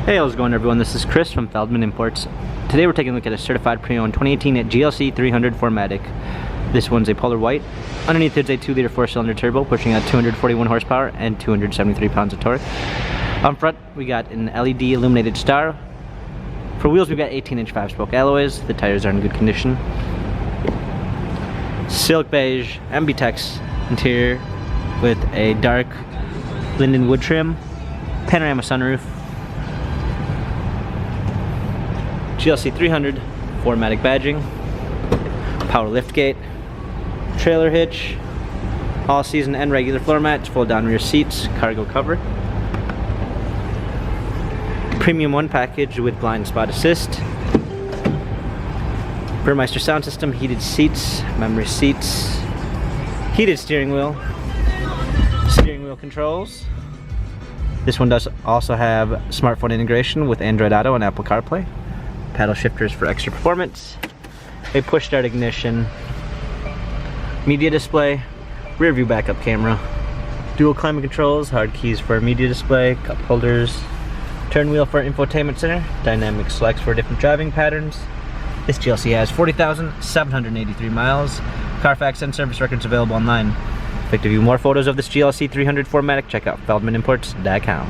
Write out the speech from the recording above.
Hey, how's it going everyone? This is Chris from Feldmann Imports. Today we're taking a look at a certified pre-owned 2018 GLC 300 4MATIC. This one's a polar white. Underneath there's a 2-liter 4-cylinder turbo pushing out 241 horsepower and 273 pounds of torque. On front we got an LED illuminated star. For wheels we've got 18-inch 5-spoke alloys. The tires are in good condition. Silk beige Ambitex interior with a dark linden wood trim. Panorama sunroof. GLC 300 4MATIC badging, power liftgate, trailer hitch, all season and regular floor mats, fold down rear seats, cargo cover, premium 1 package with blind spot assist, Burmeister sound system, heated seats, memory seats, heated steering wheel controls. This one does also have smartphone integration with Android Auto and Apple CarPlay. Paddle shifters for extra performance, a push start ignition, media display, rear view backup camera, dual climate controls, hard keys for media display, cup holders, turn wheel for infotainment center, dynamic selects for different driving patterns. This GLC has 40,783 miles. Carfax and service records available online. If you'd like to view more photos of this GLC 300 4MATIC, check out feldmanimports.com.